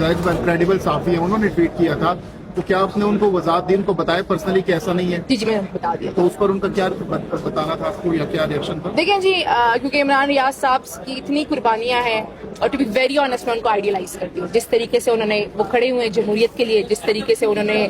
Credible साफी है, उन्होंने tweet किया था, तो क्या आपने उनको वजाहत दी, उनको बताया पर्सनली कि ऐसा नहीं है? जी मैंने बता दिया। तो उस पर उनका क्या बताना था आपको, या क्या रिएक्शन था? देखें जी, क्योंकि इमरान रियाज साहब की इतनी कुर्बानियां हैं, और टू बी वेरी ऑनेस्ट मैं उनको आइडियलाइज करती हूँ। जिस तरीके से उन्होंने वो खड़े हुए हैं जमहूरियत के लिए, जिस तरीके से उन्होंने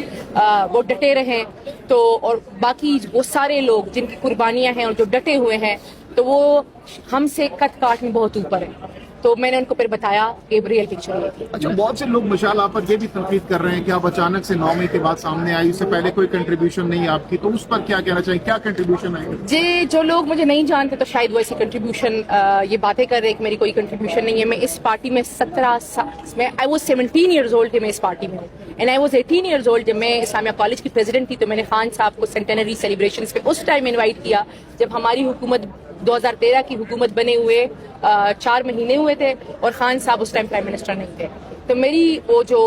वो डटे रहे, तो और बाकी वो सारे लोग जिनकी कुर्बानियां हैं और जो डटे हुए हैं, तो वो हमसे कद काट में बहुत ऊपर है। तो मैंने उनको फिर बताया कि रियल पिक्चर ये थी। अच्छा, बहुत से लोग मशाल आप पर ये भी तनकीद कर रहे हैं कि आप अचानक से 9 मई के बाद सामने आई, उससे पहले कोई कंट्रीब्यूशन नहीं आपकी, तो उस पर क्या कहना चाहिए, क्या कंट्रीब्यूशन है? जी, जो लोग मुझे नहीं जानते तो शायद वो ऐसी कंट्रीब्यूशन ये बातें कर रहे हैं कि मेरी कोई कंट्रीब्यूशन नहीं है। मैं इस पार्टी में 17 साल में आई वॉज 17 ईयर्स ओल्ड थे मैं इस पार्टी में, and I was 18 years old जब मैं इस्लामिया कॉलेज की प्रेसिडेंट थी। तो मैंने खान साहब को सेंटेनरी सेलिब्रेशंस पे उस टाइम इन्वाइट किया जब हमारी हुकूमत 2013 की हुकूमत बने हुए 4 महीने हुए थे, और खान साहब उस टाइम प्राइम मिनिस्टर नहीं थे। तो मेरी वो जो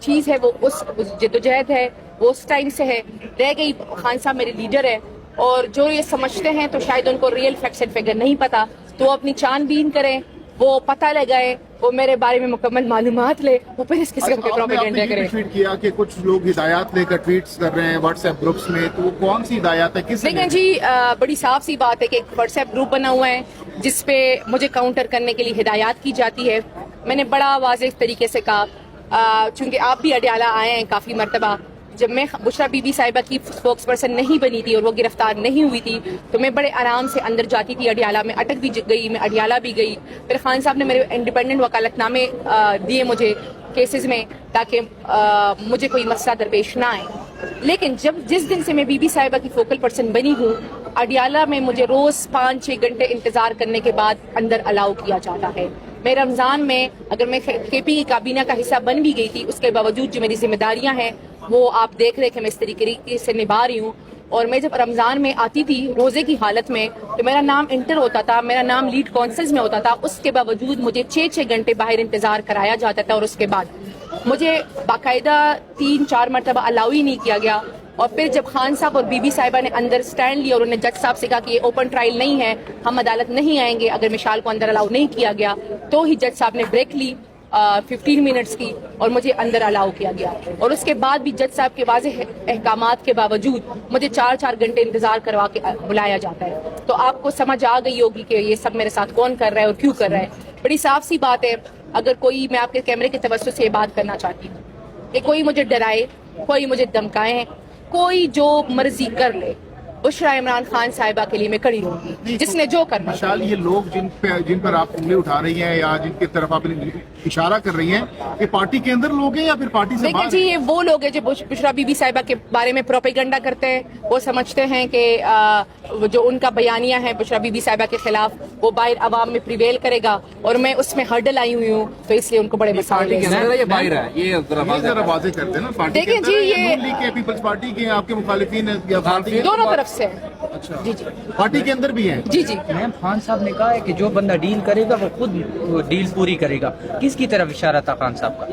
चीज़ है वो उस जद्दोजहद है वो उस टाइम से है रह गई। खान साहब मेरे लीडर है, और जो ये समझते हैं तो शायद उनको रियल फैक्ट्स एंड फिगर नहीं पता, तो वो अपनी छानबीन करें, वो पता लगाए, वो मेरे बारे में मुकम्मल मालूमात ले, वो फिर इस किस्म के प्रोपेगेंडा करें। ट्वीट किया कि कुछ लोग हिदायत लेकर ट्वीट्स कर रहे हैं व्हाट्सएप ग्रुप्स में, तो वो कौन सी हिदायत है, किस? देखें जी, बड़ी साफ सी बात है कि एक व्हाट्सएप ग्रुप बना हुआ है जिसपे मुझे काउंटर करने के लिए हिदायत की जाती है। मैंने बड़ा वाज़ेह तरीके से कहा, चूंकि आप भी अडियाला आए हैं काफ़ी मरतबा, जब मैं बुशरा बीबी साहिबा की स्पोक्स पर्सन नहीं बनी थी और वो गिरफ्तार नहीं हुई थी, तो मैं बड़े आराम से अंदर जाती थी अडियाला में, अटक भी गई, मैं अडियाला भी गई। फिर खान साहब ने मेरे इंडिपेंडेंट वकालतनामे दिए मुझे केसेस में, ताकि मुझे कोई मसला दरपेश ना आए। लेकिन जिस दिन से मैं बीबी साहिबा की फोकल पर्सन बनी हूँ, अडियाला में मुझे रोज़ 5-6 घंटे इंतज़ार करने के बाद अंदर अलाउ किया जाता है। मैं रमज़ान में अगर मैं केपी की काबीना का हिस्सा बन भी गई थी, उसके बावजूद जो मेरी जिम्मेदारियां हैं वो आप देख रहे कि मैं इस तरीके से निभा रही हूँ। और मैं जब रमज़ान में आती थी रोज़े की हालत में, तो मेरा नाम इंटर होता था, मेरा नाम लीड काउंसिल्स में होता था, उसके बावजूद मुझे 6-6 घंटे बाहर इंतज़ार कराया जाता था, और उसके बाद मुझे बाकायदा 3-4 मरतबा अलाउ ही नहीं किया गया। और फिर जब खान साहब और बीबी साहिबा ने अंदर स्टैंड लिया और उन्होंने जज साहब से कहा कि ये ओपन ट्रायल नहीं है, हम अदालत नहीं आएंगे अगर मिशाल को अंदर अलाउ नहीं किया गया, तो ही जज साहब ने ब्रेक ली 15 मिनट्स की और मुझे अंदर अलाउ किया गया। और उसके बाद भी जज साहब के वाज़ेह अहकामात के बावजूद मुझे 4-4 घंटे इंतजार करवा के बुलाया जाता है। तो आपको समझ आ गई होगी कि ये सब मेरे साथ कौन कर रहा है और क्यों कर रहा है। बड़ी साफ सी बात है, अगर कोई, मैं आपके कैमरे के तवज्जुह से ये बात करना चाहती हूँ कि कोई मुझे डराए, कोई मुझे धमकाए, कोई जो मर्जी कर ले, बुशरा इमरान खान साहिबा के लिए मैं खड़ी रहूंगी, जिसने जो करना। विशाल, ये लोग जिन पर आप उंगली उठा रही हैं या जिनकी तरफ आप इशारा कर रही हैं, ये पार्टी के अंदर लोग हैं या फिर पार्टी से बाहर? देखिए जी, ये वो लोग हैं जो बुशरा बीबी साहिबा के बारे में प्रोपेगेंडा करते हैं। वो समझते हैं कि जो उनका बयानिया है बुशरा बीबी साहिबा के खिलाफ, वो बाहर आवाम में प्रिवेल करेगा, और मैं उसमें हर्डल आई हुई हूँ, तो इसलिए उनको बड़े मसाले हैं। देखिए जी, ये पीपल्स पार्टी के आपके मुखालिफिन दोनों तरफ से। अच्छा जी जी, पार्टी के अंदर भी हैं? जी जी। मैम, खान साहब ने कहा है कि जो बंदा डील करेगा वो खुद डील पूरी करेगा, किसकी तरफ इशारा था खान साहब का?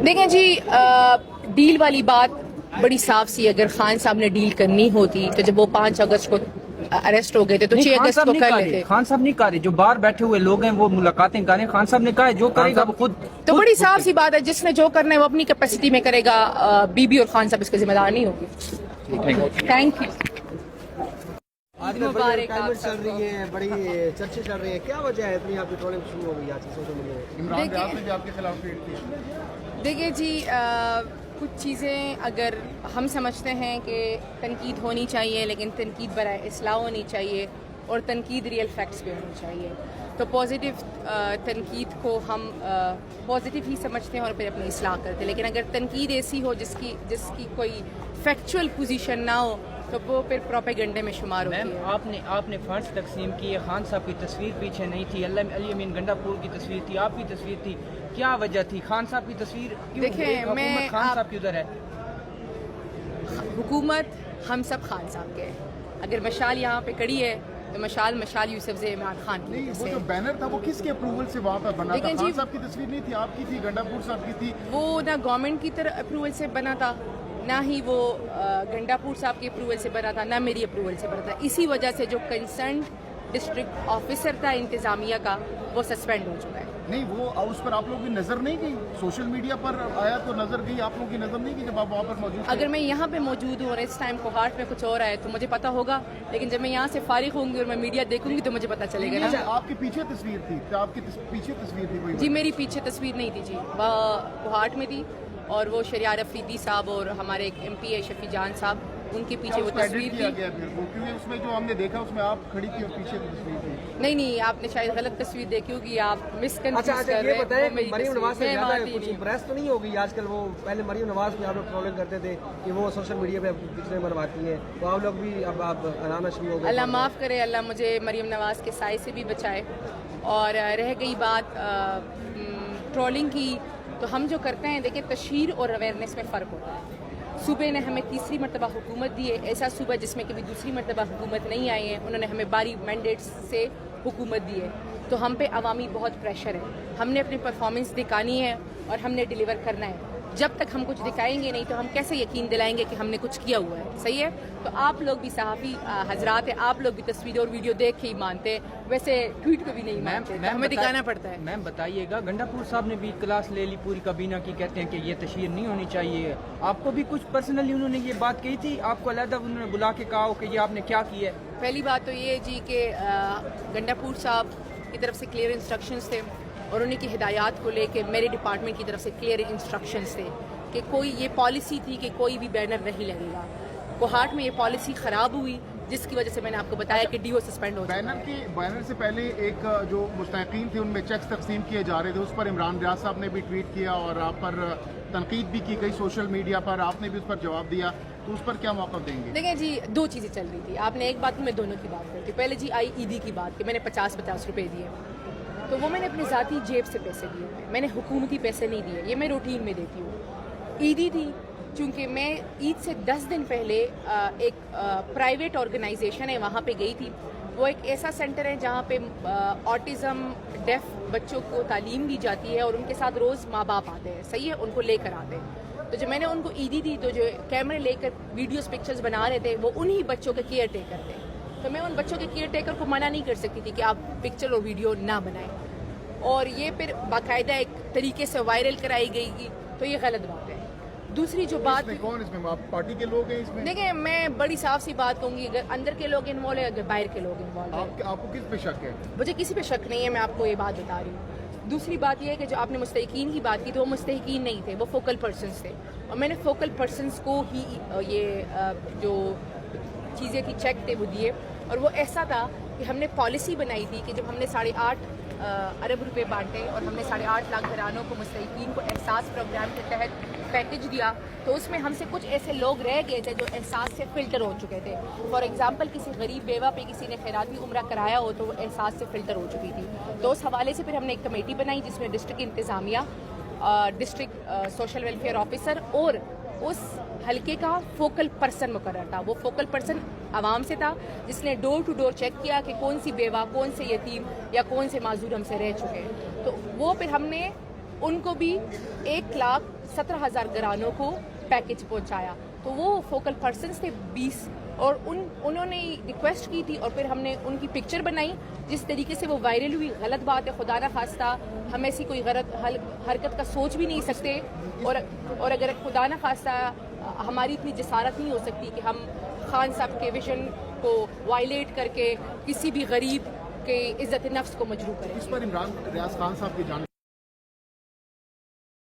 देखें जी, डील वाली बात बड़ी साफ सी, अगर खान साहब ने डील करनी होती तो जब वो 5 अगस्त को अरेस्ट हो गए थे तो 6 अगस्त को कर लेते। खान साहब नहीं कर रहे, जो बाहर बैठे हुए लोग हैं वो मुलाकातें कर रहे हैं। खान साहब ने कहा है जो करेगा वो खुद। तो बड़ी साफ सी बात है, जिसने जो करना है वो अपनी कैपेसिटी में करेगा। बीबी और खान साहब इसके जिम्मेदार नहीं होगी। Thank you. मुबारक चल रही है, बड़ी चर्चे चल रही है, क्या वजह है इतनी आपकी ट्रोलिंग शुरू हो गई आज सोशल मीडिया में? इमरान रियाज ने भी आपके खिलाफ ट्वीट किया। देखिए जी, कुछ चीज़ें अगर हम समझते हैं कि तनकीद होनी चाहिए, लेकिन तनकीद बराए इस्लाह होनी चाहिए और तनकीद रियल फैक्ट्स पे होनी चाहिए, तो पॉजिटिव तनकीद को हम पॉजिटिव ही समझते हैं और फिर अपनी इस्लाह करते हैं। लेकिन अगर तनकीद ऐसी हो जिसकी कोई फैक्चुअल पोजीशन ना हो, तो वो फिर प्रोपेगेंडे में शुमार होती है। आपने फंड्स तकसीम किए, खान साहब की तस्वीर पीछे नहीं थी, अली अमीन गंडापुर की तस्वीर थी, आपकी तस्वीर थी, क्या वजह थी? खान साहब की तस्वीर क्यों? देखें, मैं खान साहब की उधर है, हुकूमत हम सब खान साहब के हैं। अगर मशाल यहाँ पे खड़ी है तो मशाल यूसुफ ज़े इमरान खान की। नहीं, वो जो बैनर था वो किसके अप्रूवल से वहाँ पर बना था? खान साहब की तस्वीर नहीं थी, आपकी थी, गंडापुर साहब की थी। वो ना गवर्नमेंट की तरफ अप्रूवल से बना था, ना ही वो गंडापुर साहब के अप्रूवल से बना था, ना मेरी अप्रूवल से बना था। इसी वजह से जो कंसर्न डिस्ट्रिक्ट ऑफिसर था इंतज़ामिया का, वो सस्पेंड हो चुका है। نہیں وہ اس پر آپ لوگ کی نظر نہیں گئی, سوشل میڈیا پر آیا تو نظر گئی, آپ لوگوں کی نظر نہیں گئی جب آپ وہاں پر موجود تھے؟ اگر میں یہاں پہ موجود ہوں اور اس ٹائم کوہاٹ میں کچھ اور ہے تو مجھے پتا ہوگا, لیکن جب میں یہاں سے فارغ ہوں گی اور میں میڈیا دیکھوں گی تو مجھے پتا چلے گا نا. آپ کے پیچھے تصویر تھی, آپ کے پیچھے تصویر تھی کوئی؟ جی میری پیچھے تصویر نہیں تھی جی, وہ کوہاٹ میں تھی اور وہ شریار افریدی صاحب اور ہمارے ایک ایم پی ہے شفیع جان صاحب, ان کے پیچھے وہ تصویر کیا تھی. گیا پھر وہ, کیونکہ اس میں جو ہم نے دیکھا اس میں آپ کھڑی تھی اور پیچھے تصویر تھی. نہیں آپ نے شاید غلط تصویر دیکھی ہوگی, آپ مس کنفیوز اچھا کر رہے یہ ہیں. بتائیں وہ میری مریم تصویر- نواز سے میں زیادہ مانتی کچھ نہیں. امپریس تو نہیں ہوگی آج کل؟ وہ پہلے مریم نواز پہ آپ لوگ ٹرولنگ کرتے تھے کہ وہ سوشل میڈیا پہ پکچریں بنواتی ہیں, تو آپ لوگ بھی اب آپ آنا شروع ہو گئے. اللہ معاف کرے, اللہ مجھے مریم نواز کے سائے سے بھی بچائے. اور رہ گئی بات ٹرولنگ کی, تو ہم جو کرتے ہیں دیکھیں تشہیر اور اویئرنیس میں فرق ہوتا ہے. صوبے نے ہمیں تیسری مرتبہ حکومت دی ہے, ایسا صوبہ جس میں کبھی دوسری مرتبہ حکومت نہیں آئی ہے, انہوں نے ہمیں 12 مینڈیٹس سے حکومت دی ہے, تو ہم پہ عوامی بہت پریشر ہے. ہم نے اپنی پرفارمنس دکھانی ہے اور ہم نے ڈیلیور کرنا ہے. جب تک ہم کچھ دکھائیں گے نہیں تو ہم کیسے یقین دلائیں گے کہ ہم نے کچھ کیا ہوا ہے؟ صحیح ہے. تو آپ لوگ بھی صحافی حضرات ہیں, آپ لوگ بھی تصویر اور ویڈیو دیکھ کے ہی مانتے ہیں, ویسے ٹویٹ پہ بھی نہیں مانتے, تو ہمیں دکھانا پڑتا ہے. میم بتائیے گا, گنڈا پور صاحب نے بھی کلاس لے لی پوری کابینہ کی, کہتے ہیں کہ یہ تشہیر نہیں ہونی چاہیے. آپ کو بھی کچھ پرسنلی انہوں نے یہ بات کہی تھی, آپ کو علیحدہ انہوں نے بلا کے کہا ہو کہ یہ آپ نے کیا کیا ہے؟ پہلی بات تو یہ جی کہ گنڈا پور صاحب کی طرف سے کلیئر انسٹرکشنز تھے, اور انہیں کی ہدایات کو لے کے میرے ڈپارٹمنٹ کی طرف سے کلیئر انسٹرکشنز تھے کہ کوئی یہ پالیسی تھی کہ کوئی بھی بینر نہیں لگے گا. کوہاٹ میں یہ پالیسی خراب ہوئی, جس کی وجہ سے میں نے آپ کو بتایا کہ ڈی او سسپینڈ ہو چکا. بینر سے پہلے ایک جو مستحقین تھے ان میں چیکس تقسیم کیے جا رہے تھے, اس پر عمران ریاض صاحب نے بھی ٹویٹ کیا اور آپ پر تنقید بھی کی گئی سوشل میڈیا پر, آپ نے بھی اس پر جواب دیا, تو اس پر کیا موقف دیں گے؟ دیکھیں جی, 2 چیزیں چل رہی تھی. آپ نے ایک بات میں دونوں کی بات کرتی. پہلے جی آئی عیدی کی بات کہ میں نے 50 روپے دیے, تو وہ میں نے اپنی ذاتی جیب سے پیسے دیے, میں نے حکومتی پیسے نہیں دیے, یہ میں روٹین میں دیتی ہوں. عیدی تھی, چونکہ میں عید سے 10 دن پہلے ایک پرائیویٹ آرگنائزیشن ہے وہاں پہ گئی تھی. وہ ایک ایسا سینٹر ہے جہاں پہ آٹزم ڈیف بچوں کو تعلیم دی جاتی ہے, اور ان کے ساتھ روز ماں باپ آتے ہیں, صحیح ہے, ان کو لے کر آتے ہیں. تو جب میں نے ان کو عیدی دی تو جو کیمرے لے کر ویڈیوز پکچرز بنا رہے تھے وہ انہی بچوں کے کیئر ٹیکر تھے. تو میں ان بچوں کے کیئر ٹیکر کو منع نہیں کر سکتی تھی کہ آپ پکچر اور ویڈیو نہ بنائیں, اور یہ پھر باقاعدہ ایک طریقے سے وائرل کرائی گئی گی, تو یہ غلط بات ہے. دوسری جو بات, کون اس میں, آپ پارٹی کے لوگ ہیں اس میں؟ دیکھیں میں بڑی صاف سی بات کہوں گی, اگر اندر کے لوگ انوالو ہے, اگر باہر کے لوگ انوالو ہیں. آپ کو کس پہ شک ہے؟ مجھے کسی پہ شک نہیں ہے, میں آپ کو یہ بات بتا رہی ہوں. دوسری بات یہ ہے کہ جو آپ نے مستحقین کی بات کی تو وہ مستحقین نہیں تھے, وہ فوکل پرسنز تھے, اور میں نے فوکل پرسنز کو ہی یہ جو چیزیں تھی چیک تھے وہ دیے. اور وہ ایسا تھا کہ ہم نے پالیسی بنائی تھی کہ جب ہم نے 8.5 ارب روپے بانٹے اور ہم نے 8.5 لاکھ گھرانوں کو مستحقین کو احساس پروگرام کے تحت پیکج دیا, تو اس میں ہم سے کچھ ایسے لوگ رہ گئے تھے جو احساس سے فلٹر ہو چکے تھے. فار ایگزامپل کسی غریب بیوہ پہ کسی نے خیراتی عمرہ کرایا ہو تو وہ احساس سے فلٹر ہو چکی تھی. تو اس حوالے سے پھر ہم نے ایک کمیٹی بنائی جس میں ڈسٹرکٹ انتظامیہ, ڈسٹرکٹ سوشل ویلفیئر آفیسر اور اس حلقے کا فوکل پرسن مقرر تھا. وہ فوکل پرسن عوام سے تھا جس نے ڈور ٹو ڈور چیک کیا کہ کون سی بیوہ, کون سے یتیم یا کون سے معذور ہم سے رہ چکے ہیں. تو وہ پھر ہم نے ان کو بھی 1,17,000 گھرانوں کو پیکج پہنچایا. تو وہ فوکل پرسنز تھے 20, اور انہوں نے ریکویسٹ کی تھی, اور پھر ہم نے ان کی پکچر بنائی. جس طریقے سے وہ وائرل ہوئی غلط بات ہے, خدا نہ خواستہ ہم ایسی کوئی غلط حرکت کا سوچ بھی نہیں سکتے, اور اگر خدا نہ خواستہ ہماری اتنی جسارت نہیں ہو سکتی کہ ہم خان صاحب کے ویژن کو وائلیٹ کر کے کسی بھی غریب کے عزت نفس کو مجروح کریں. اس پر عمران ریاض خان صاحب کی جانب